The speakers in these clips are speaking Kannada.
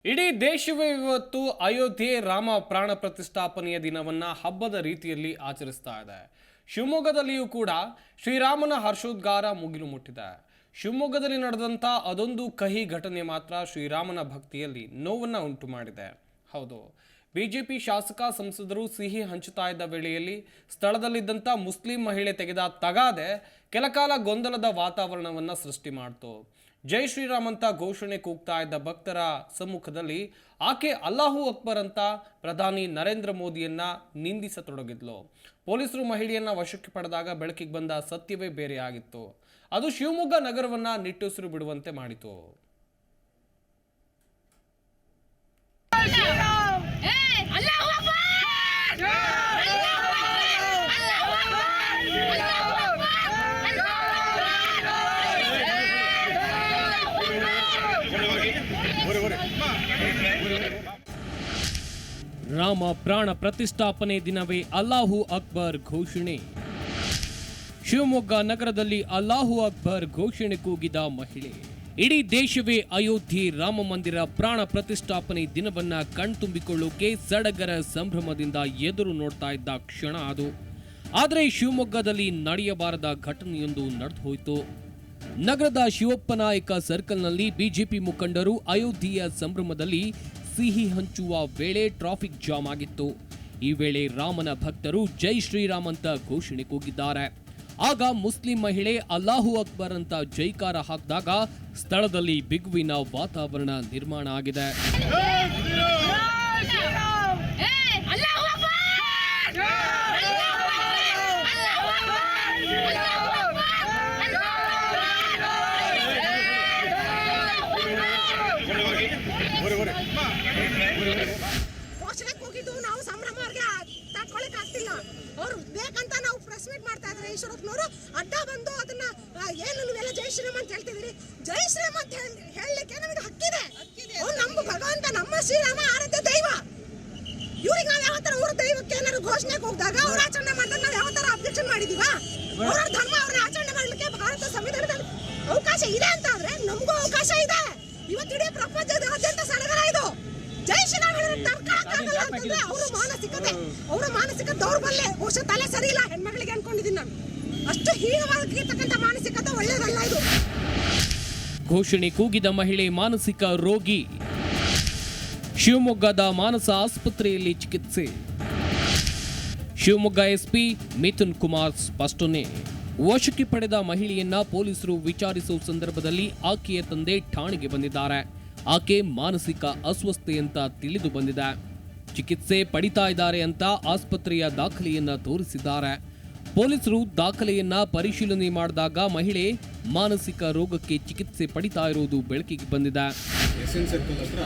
ಇಡೀ ದೇಶವೇ ಇವತ್ತು ಅಯೋಧ್ಯೆ ರಾಮ ಪ್ರಾಣ ಪ್ರತಿಷ್ಠಾಪನೆಯ ದಿನವನ್ನ ಹಬ್ಬದ ರೀತಿಯಲ್ಲಿ ಆಚರಿಸ್ತಾ ಇದೆ. ಶಿವಮೊಗ್ಗದಲ್ಲಿಯೂ ಕೂಡ ಶ್ರೀರಾಮನ ಹರ್ಷೋದ್ಗಾರ ಮುಗಿಲು ಮುಟ್ಟಿದೆ. ಶಿವಮೊಗ್ಗದಲ್ಲಿ ನಡೆದಂಥ ಅದೊಂದು ಕಹಿ ಘಟನೆ ಮಾತ್ರ ಶ್ರೀರಾಮನ ಭಕ್ತಿಯಲ್ಲಿ ನೋವನ್ನ ಉಂಟು ಮಾಡಿದೆ. ಹೌದು, ಬಿಜೆಪಿ ಶಾಸಕ ಸಂಸದರು ಸಿಹಿ ಹಂಚುತ್ತಾ ಇದ್ದ ವೇಳೆಯಲ್ಲಿ ಸ್ಥಳದಲ್ಲಿದ್ದಂಥ ಮುಸ್ಲಿಂ ಮಹಿಳೆ ತೆಗೆದ ತಗಾದೆ ಕೆಲಕಾಲ ಗೊಂದಲದ ವಾತಾವರಣವನ್ನು ಸೃಷ್ಟಿ ಮಾಡಿತು. ಜೈ ಶ್ರೀರಾಮ್ ಅಂತ ಘೋಷಣೆ ಕೂಗ್ತಾ ಇದ್ದ ಭಕ್ತರ ಸಮ್ಮುಖದಲ್ಲಿ ಆಕೆ ಅಲ್ಲಾಹು ಅಕ್ಬರ್ ಅಂತ ಪ್ರಧಾನಿ ನರೇಂದ್ರ ಮೋದಿಯನ್ನ ನಿಂದಿಸತೊಡಗಿದ್ಲು. ಪೊಲೀಸರು ಮಹಿಳೆಯನ್ನ ವಶಕ್ಕೆ ಪಡೆದಾಗ ಬೆಳಕಿಗೆ ಬಂದ ಸತ್ಯವೇ ಬೇರೆಯಾಗಿತ್ತು. ಅದು ಶಿವಮೊಗ್ಗ ನಗರವನ್ನ ನಿಟ್ಟುಸಿರು ಬಿಡುವಂತೆ ಮಾಡಿತು. ರಾಮ ಪ್ರಾಣ ಪ್ರತಿಷ್ಠಾಪನೆ ದಿನವೇ ಅಲ್ಲಾಹು ಅಕ್ಬರ್ ಘೋಷಣೆ. ಶಿವಮೊಗ್ಗ ನಗರದಲ್ಲಿ ಅಲ್ಲಾಹು ಅಕ್ಬರ್ ಘೋಷಣೆ ಕೂಗಿದ ಮಹಿಳೆ. ಇಡೀ ದೇಶವೇ ಅಯೋಧ್ಯೆ ರಾಮ ಮಂದಿರ ಪ್ರಾಣ ಪ್ರತಿಷ್ಠಾಪನೆ ದಿನವನ್ನ ಕಣ್ತುಂಬಿಕೊಳ್ಳೋಕೆ ಸಡಗರ ಸಂಭ್ರಮದಿಂದ ಎದುರು ನೋಡ್ತಾ ಇದ್ದ ಕ್ಷಣ ಅದು. ಆದರೆ ಶಿವಮೊಗ್ಗದಲ್ಲಿ ನಡೆಯಬಾರದ ಘಟನೆಯೊಂದು ನಡೆದು ಹೋಯಿತು. ನಗರದ ಶಿವಪ್ಪ ನಾಯಕ ಸರ್ಕಲ್ನಲ್ಲಿ ಬಿಜೆಪಿ ಮುಖಂಡರು ಅಯೋಧ್ಯೆಯ ಸಂಭ್ರಮದಲ್ಲಿ ಸಿಹಿ ಹಂಚುವ ವೇಳೆ ಟ್ರಾಫಿಕ್ ಜಾಮ್ ಆಗಿತ್ತು. ಈ ವೇಳೆ ರಾಮನ ಭಕ್ತರು ಜೈ ಶ್ರೀರಾಮ್ ಅಂತ ಘೋಷಣೆ ಕೂಗಿದ್ದಾರೆ. ಆಗ ಮುಸ್ಲಿಂ ಮಹಿಳೆ ಅಲ್ಲಾಹು ಅಕ್ಬರ್ ಅಂತ ಜೈಕಾರ ಹಾಕಿದಾಗ ಸ್ಥಳದಲ್ಲಿ ಬಿಗುವಿನ ವಾತಾವರಣ ನಿರ್ಮಾಣ ಆಗಿದೆ. ಘೋಷಣೆ ಕೂಗಿದ್ದು ನಾವು ಸಂಭ್ರಮಕ್ಕೆ ತಡ್ಕೊಳಕ್ ಆಗ್ತಿಲ್ಲ. ಅವ್ರು ಬೇಕಂತ ನಾವು ಪ್ರೆಸ್ ಮೀಟ್ ಮಾಡ್ತಾ ಇದ್ದಾರೆ. ಈಶ್ವರಪ್ಪನವರು ಅಡ್ಡ ಬಂದು ಅದನ್ನ ಏನು ನೀವೆಲ್ಲ ಜೈ ಶ್ರೀರಾಮ್ ಅಂತ ಹೇಳ್ತಿದ್ದೀರಿ. ಜೈ ಶ್ರೀರಾಮ್ ಅಂತ ಹೇಳಲಿಕ್ಕೆ ನಮಗೆ ಹಕ್ಕಿದೆ. ಅವ್ರು ನಮ್ಮ ಭಗವಂತ, ನಮ್ಮ ಶ್ರೀರಾಮ ಆರಾಧ್ಯ ದೈವ. ಇವ್ರಿಗೆ ನಾವು ಯಾವ ತರ ಊರ ದೈವಕ್ಕೆ ಏನಾದ್ರು ಘೋಷಣೆ ಕೂಗಿದಾಗ ಅವ್ರು ಆಚರಣೆ ಮಾಡಿದಾಗ ನಾವು ಯಾವ ತರ ಅಬ್ಜೆಕ್ಷನ್ ಮಾಡಿದೀವ? ಅವರ ಧರ್ಮ ಅವ್ರನ್ನ ಆಚರಣೆ ಮಾಡ್ಲಿಕ್ಕೆ ಭಾರತ ಸಂವಿಧಾನದಲ್ಲಿ ಅವಕಾಶ ಇದೆ ಅಂತ ಆದ್ರೆ ನಮಗೂ ಅವಕಾಶ ಇದೆ. ಇವತ್ತು ಇಡೀ ಪ್ರಪಂಚದಾದ್ಯಂತ ಸಡಗರ ಇದು. ಜೈ ಶ್ರೀರಾಮ್ ತರ್ಕಾಗಲ್ಲ ಅಂತಂದ್ರೆ ಅವರ ಮಾನಸಿಕ ದೌರ್ಬಲ್ಯ. ಬಹುಶಃ ತಲೆ ಸರಿ ಇಲ್ಲ ಹೆಣ್ಮಗಳಿಗೆ ಅನ್ಕೊಂಡಿದ್ದೀನಿ ನಾನು. ಅಷ್ಟು ಹೀನವಾಗಿರ್ತಕ್ಕಂಥ ಮಾನಸಿಕತೆ ಒಳ್ಳೆಯದಲ್ಲ ಇದು. ಘೋಷಣೆ ಕೂಗಿದ ಮಹಿಳೆ ಮಾನಸಿಕ ರೋಗಿ. ಶಿವಮೊಗ್ಗದ ಮಾನಸ ಆಸ್ಪತ್ರೆಯಲ್ಲಿ ಚಿಕಿತ್ಸೆ. ಶಿವಮೊಗ್ಗ ಎಸ್ಪಿ ಮಿಥುನ್ ಕುಮಾರ್ ಸ್ಪಷ್ಟನೆ. ವಶಕ್ಕೆ ಪಡೆದ ಮಹಿಳೆಯನ್ನ ಪೊಲೀಸರು ವಿಚಾರಿಸುವ ಸಂದರ್ಭದಲ್ಲಿ ಆಕೆಯ ತಂದೆ ಠಾಣೆಗೆ ಬಂದಿದ್ದಾರೆ. ಆಕೆ ಮಾನಸಿಕ ಅಸ್ವಸ್ಥೆ ಅಂತ ತಿಳಿದು ಬಂದಿದೆ. ಚಿಕಿತ್ಸೆ ಪಡಿತಾ ಇದ್ದಾರೆ ಅಂತ ಆಸ್ಪತ್ರೆಯ ದಾಖಲೆಯನ್ನ ತೋರಿಸಿದ್ದಾರೆ. ಪೊಲೀಸರು ದಾಖಲೆಯನ್ನ ಪರಿಶೀಲನೆ ಮಾಡಿದಾಗ ಮಹಿಳೆ ಮಾನಸಿಕ ರೋಗಕ್ಕೆ ಚಿಕಿತ್ಸೆ ಪಡಿತಾ ಇರುವುದು ಬೆಳಕಿಗೆ ಬಂದಿದೆ. ಎಸ್ಎನ್ ಸರ್ಕಲ್ ಹತ್ರ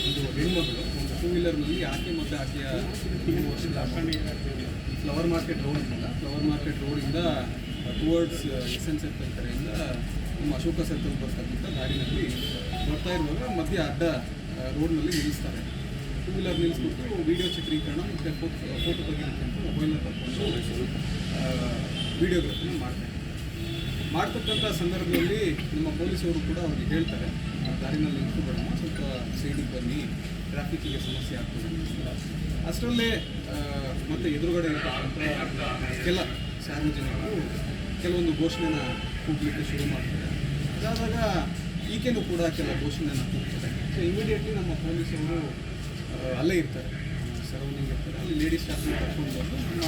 ಒಂದು ಹೆಣ್ಮಗಳು ಒಂದು ಟೂ ವೀಲರ್ನಲ್ಲಿ ಆಕೆ ಮತ್ತು ಆಕೆಯ ಫ್ಲವರ್ ಮಾರ್ಕೆಟ್ ರೋಡಿಂದ ಟುವರ್ಡ್ಸ್ ಎಸ್ಎನ್ ಸರ್ಕಲ್ ಕಡೆಯಿಂದ ನಮ್ಮ ಅಶೋಕ ಸರ್ಕಲ್ ಬರ್ತಕ್ಕಂಥ ಗಾಡಿನಲ್ಲಿ ಬರ್ತಾ ಇರುವಾಗ ಮಧ್ಯೆ ಅಡ್ಡ ರೋಡ್ನಲ್ಲಿ ನಿಲ್ಲಿಸ್ತಾರೆ. ಟೂ ವೀಲರ್ ನಿಲ್ಲಿಸ್ಬಿಟ್ಟು ವಿಡಿಯೋ ಚಿತ್ರೀಕರಣ ಮತ್ತು ಫೋಟೋ ತೆಗಿಲಿಕ್ಕೆ ಅಂತ ಮೊಬೈಲ್ನ ತಗೊಂಡು ವಿಡಿಯೋಗ್ರಫಿನ ಮಾಡ್ತಕ್ಕಂಥ ಸಂದರ್ಭದಲ್ಲಿ ನಮ್ಮ ಪೊಲೀಸವರು ಕೂಡ ಅವ್ರಿಗೆ ಹೇಳ್ತಾರೆ, ದಾರಿನಲ್ಲಿ ನಿಂತುಬೇಡ, ಸ್ವಲ್ಪ ಸೈಡಿಗೆ ಬನ್ನಿ, ಟ್ರಾಫಿಕ್ಕಿಗೆ ಸಮಸ್ಯೆ ಆಗ್ತದೆ. ಅಷ್ಟರಲ್ಲೇ ಮತ್ತು ಎದುರುಗಡೆ ಕೆಲ ಸಾರ್ವಜನಿಕರು ಕೆಲವೊಂದು ಘೋಷಣೆನ ಕೂಗಲಿಕ್ಕೆ ಶುರು ಮಾಡ್ತಾರೆ. ಅದಾದಾಗ ಈಕೆನೂ ಕೂಡ ಕೆಲ ಘೋಷಣೆಯನ್ನು ಕೂಗ್ತಾರೆ. ಸೊ ಇಮಿಡಿಯೇಟ್ಲಿ ನಮ್ಮ ಪೊಲೀಸವರು ಅಲ್ಲೇ ಇರ್ತಾರೆ, ಸರೌಂಡಿಂಗ್ ಇರ್ತಾರೆ. ಅಲ್ಲಿ ಲೇಡೀಸ್ ಸ್ಟಾಫ್ನ ಕರ್ಕೊಂಡು ಬಂದು ನಮ್ಮ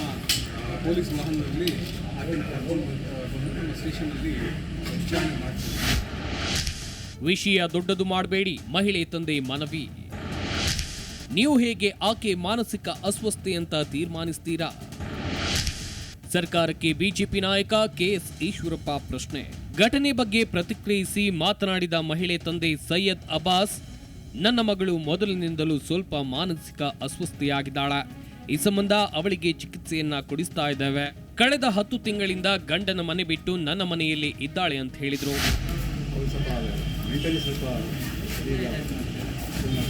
ಪೊಲೀಸ್ ವಾಹನದಲ್ಲಿ ಆಕೆಯನ್ನು ಕರ್ಕೊಂಡು ಬಂದು ನಮ್ಮ ಸ್ಟೇಷನಲ್ಲಿ ವಿಚಾರಣೆ ಮಾಡ್ತೀವಿ. ವಿಷಯ ದೊಡ್ಡದು ಮಾಡಬೇಡಿ, ಮಹಿಳೆ ತಂದೆ ಮನವಿ. ನೀವು ಹೇಗೆ ಆಕೆ ಮಾನಸಿಕ ಅಸ್ವಸ್ಥೆ ಅಂತ ತೀರ್ಮಾನಿಸ್ತೀರಾ? ಸರ್ಕಾರಕ್ಕೆ ಬಿಜೆಪಿ ನಾಯಕ ಕೆಎಸ್ ಈಶ್ವರಪ್ಪ ಪ್ರಶ್ನೆ. ಘಟನೆ ಬಗ್ಗೆ ಪ್ರತಿಕ್ರಿಯಿಸಿ ಮಾತನಾಡಿದ ಮಹಿಳೆ ತಂದೆ ಸೈಯದ್ ಅಬ್ಬಾಸ್, ನನ್ನ ಮಗಳು ಮೊದಲಿನಿಂದಲೂ ಸ್ವಲ್ಪ ಮಾನಸಿಕ ಅಸ್ವಸ್ಥೆಯಾಗಿದ್ದಾಳೆ. ಈ ಸಂಬಂಧ ಅವಳಿಗೆ ಚಿಕಿತ್ಸೆಯನ್ನ ಕೊಡಿಸ್ತಾ ಇದ್ದೇವೆ. ಕಳೆದ 10 ತಿಂಗಳಿಂದ ಗಂಡನ ಮನೆ ಬಿಟ್ಟು ನನ್ನ ಮನೆಯಲ್ಲಿ ಇದ್ದಾಳೆ ಅಂತ ಹೇಳಿದರು.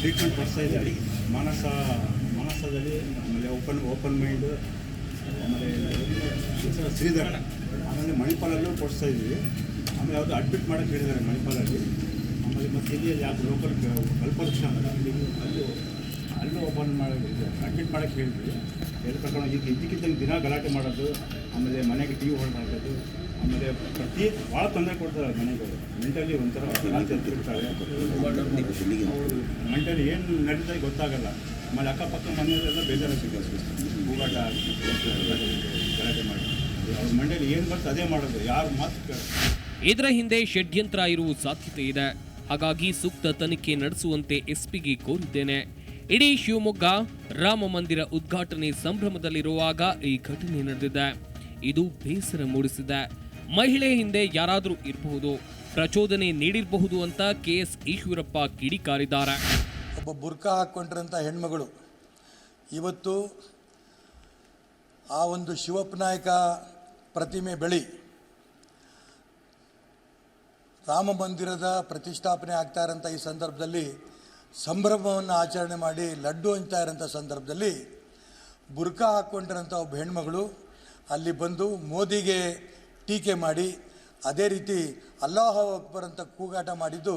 ಟ್ರೀಟ್ಮೆಂಟ್ ಕೊಡ್ತಾ ಇದ್ದಾರೆ. ಮಾನಸದಲ್ಲಿ ಆಮೇಲೆ ಓಪನ್ ಮೈಂಡ್, ಆಮೇಲೆ ಶ್ರೀಧರ್, ಆಮೇಲೆ ಮಣಿಪಾಲಲ್ಲೂ ಕೊಡಿಸ್ತಾ ಇದ್ದೀವಿ. ಆಮೇಲೆ ಯಾವುದು ಅಡ್ಮಿಟ್ ಮಾಡೋಕ್ಕೆ ಹೇಳಿದ್ದಾರೆ ಮಣಿಪಾಲಲ್ಲಿ. ಆಮೇಲೆ ಮತ್ತು ಇಲ್ಲಿ ಯಾವ ಬ್ರೋಕರ್ ಕಲ್ಪವೃಕ್ಷ ಅಂತ ಅಲ್ಲೂ ಓಪನ್ ಮಾಡಿ ರಾಕೆಟ್ ಮಾಡೋಕ್ಕೆ ಹೇಳಿದ್ವಿ. ಎಲ್ಲಿ ಕರ್ಕೊಂಡು ಈಗ ಇದ್ದಕ್ಕಿದ್ದಂಗೆ ದಿನ ಗಲಾಟೆ ಮಾಡೋದು, ಆಮೇಲೆ ಮನೆಗೆ ಟಿ ವಿ ಹೊಡೆದು ಹಾಕೋದು, ಆಮೇಲೆ ಭಾಳ ತೊಂದರೆ ಕೊಡ್ತಾರೆ ಮನೆಗೆ. ಮೆಂಟಲಿ ಒಂಥರ ತಿರ್ತಾರೆ, ಮೆಂಟಲಿ ಏನು ನಡೀತಾ ಗೊತ್ತಾಗಲ್ಲ. ಆಮೇಲೆ ಅಕ್ಕಪಕ್ಕ ಮನೆಯಲ್ಲೆಲ್ಲ ಬೇಜಾರು ಸಿಗುತ್ತೆ, ಕೂಗಾಟ ಗಲಾಟೆ ಮಾಡಿ ಅವ್ರ ಮಂಡ್ಯಲ್ಲಿ ಏನು ಬರ್ತದೆ ಅದೇ ಮಾಡೋದು, ಯಾರು ಮಾತು. ಇದರ ಹಿಂದೆ ಷಡ್ಯಂತ್ರ ಇರುವ ಸಾಧ್ಯತೆ ಇದೆ. ಹಾಗಾಗಿ ಸೂಕ್ತ ತನಿಖೆ ನಡೆಸುವಂತೆ ಎಸ್ಪಿಗೆ ಕೋರಿದ್ದೇನೆ. ಇಡೀ ಶಿವಮೊಗ್ಗ ರಾಮ ಮಂದಿರ ಉದ್ಘಾಟನೆ ಸಂಭ್ರಮದಲ್ಲಿರುವಾಗ ಈ ಘಟನೆ ನಡೆದಿದೆ. ಇದು ಬೇಸರ ಮೂಡಿಸಿದೆ. ಮಹಿಳೆ ಹಿಂದೆ ಯಾರಾದರೂ ಇರಬಹುದು, ಪ್ರಚೋದನೆ ನೀಡಿರಬಹುದು ಅಂತ ಕೆಎಸ್ ಈಶ್ವರಪ್ಪ ಕಿಡಿಕಾರಿದ್ದಾರೆ. ಒಬ್ಬ ಬುರ್ಕಾ ಹಾಕ್ಕೊಂಡ್ರಂಥ ಹೆಣ್ಮಗಳು ಇವತ್ತು ಆ ಒಂದು ಶಿವಪ್ಪ ನಾಯಕ ಪ್ರತಿಮೆ ಬೆಳಿ ರಾಮ ಮಂದಿರದ ಪ್ರತಿಷ್ಠಾಪನೆ ಆಗ್ತಾ ಇರೋಂಥ ಈ ಸಂದರ್ಭದಲ್ಲಿ ಸಂಭ್ರಮವನ್ನು ಆಚರಣೆ ಮಾಡಿ ಲಡ್ಡು ಹಂಚ್ತಾ ಇರೋಂಥ ಸಂದರ್ಭದಲ್ಲಿ ಬುರ್ಕಾ ಹಾಕ್ಕೊಂಡಿರೋಂಥ ಒಬ್ಬ ಹೆಣ್ಮಗಳು ಅಲ್ಲಿ ಬಂದು ಮೋದಿಗೆ ಟೀಕೆ ಮಾಡಿ ಅದೇ ರೀತಿ ಅಲ್ಲಾಹ್ ಅಕ್ಬರ್ ಅಂತ ಕೂಗಾಟ ಮಾಡಿದ್ದು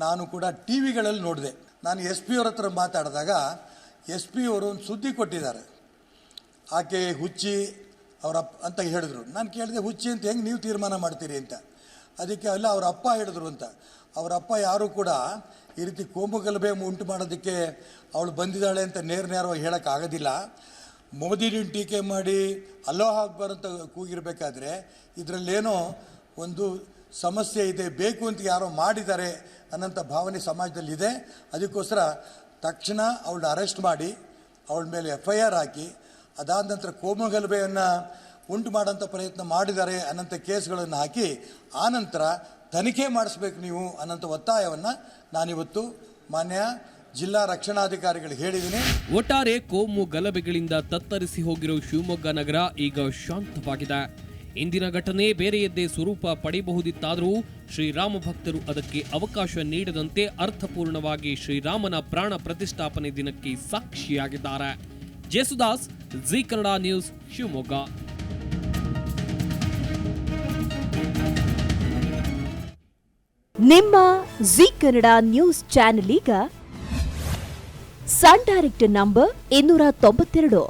ನಾನು ಕೂಡ ಟಿ ವಿಗಳಲ್ಲಿ ನೋಡಿದೆ. ನಾನು ಎಸ್ ಪಿ ಅವ್ರ ಹತ್ರ ಮಾತಾಡಿದಾಗ ಎಸ್ ಪಿ ಅವರು ಒಂದು ಸುದ್ದಿ ಕೊಟ್ಟಿದ್ದಾರೆ, ಆಕೆ ಹುಚ್ಚಿ ಅವರ ಅಂತ ಹೇಳಿದ್ರು. ನಾನು ಕೇಳಿದೆ, ಹುಚ್ಚಿ ಅಂತ ಹೆಂಗೆ ನೀವು ತೀರ್ಮಾನ ಮಾಡ್ತೀರಿ ಅಂತ. ಅದಕ್ಕೆ ಅಲ್ಲ, ಅವರ ಅಪ್ಪ ಹೇಳಿದ್ರು ಅಂತ. ಅವರ ಅಪ್ಪ ಯಾರೂ ಕೂಡ ಈ ರೀತಿ ಕೋಮುಗಲಭೆ ಉಂಟು ಮಾಡೋದಕ್ಕೆ ಅವಳು ಬಂದಿದ್ದಾಳೆ ಅಂತ ನೇರವಾಗಿ ಹೇಳೋಕ್ಕಾಗೋದಿಲ್ಲ. ಮೋದಿನ ಟೀಕೆ ಮಾಡಿ ಅಲ್ಲಾಹ್ ಅಕ್ಬರ್ ಅಂತ ಕೂಗಿರಬೇಕಾದ್ರೆ ಇದರಲ್ಲೇನೋ ಒಂದು ಸಮಸ್ಯೆ ಇದೆ, ಬೇಕು ಅಂತ ಯಾರೋ ಮಾಡಿದ್ದಾರೆ ಅನ್ನೋಂಥ ಭಾವನೆ ಸಮಾಜದಲ್ಲಿದೆ. ಅದಕ್ಕೋಸ್ಕರ ತಕ್ಷಣ ಅವಳನ್ನ ಅರೆಸ್ಟ್ ಮಾಡಿ ಅವಳ ಮೇಲೆ FIR ಹಾಕಿ, ಅದಾದ ನಂತರ ಕೋಮುಗಲಭೆಯನ್ನು ಉಂಟು ಮಾಡೋಂಥ ಪ್ರಯತ್ನ ಮಾಡಿದ್ದಾರೆ ಅನ್ನೋಂಥ ಕೇಸ್ಗಳನ್ನು ಹಾಕಿ ಆನಂತರ ತನಿಖೆ ಮಾಡಿಸ್ಬೇಕು ನೀವು ಅನ್ನೋಂಥ ಒತ್ತಾಯವನ್ನು ನಾನಿವತ್ತು ಮಾನ್ಯ ಜಿಲ್ಲಾ ರಕ್ಷಣಾಧಿಕಾರಿಗಳಿಗೆ ಹೇಳಿದ್ದೀನಿ. ಒಟ್ಟಾರೆ ಕೋಮು ಗಲಭೆಗಳಿಂದ ತತ್ತರಿಸಿ ಹೋಗಿರೋ ಶಿವಮೊಗ್ಗ ನಗರ ಈಗ ಶಾಂತವಾಗಿದೆ. ಇಂದಿನ ಘಟನೆ ಬೇರೆಯದ್ದೇ ಸ್ವರೂಪ ಪಡೆಯಬಹುದಿತ್ತಾದರೂ ಶ್ರೀರಾಮ ಭಕ್ತರು ಅದಕ್ಕೆ ಅವಕಾಶ ನೀಡದಂತೆ ಅರ್ಥಪೂರ್ಣವಾಗಿ ಶ್ರೀರಾಮನ ಪ್ರಾಣ ಪ್ರತಿಷ್ಠಾಪನೆ ದಿನಕ್ಕೆ ಸಾಕ್ಷಿಯಾಗಿದ್ದಾರೆ. ಜೇಸುದಾಸ್, ಜಿ ಕನ್ನಡ ನ್ಯೂಸ್, ಶಿವಮೊಗ್ಗ. ನಿಮ್ಮ ಜಿ ಕನ್ನಡ ನ್ಯೂಸ್ ಚಾನೆಲ್ ಈಗ Sun Direct number 292,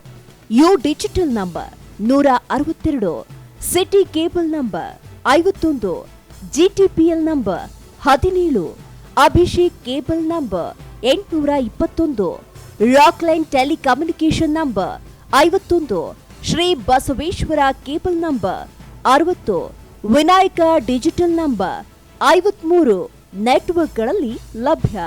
U digital number 162, city cable number 51, GTPL number 17, Abhishek cable number 821, Rockline telecommunication number 51, Shri Basaveshwara cable number 60, Vinayaka digital number 53 ನೆಟ್ವರ್ಕ್ಗಳಲ್ಲಿ ಲಭ್ಯ.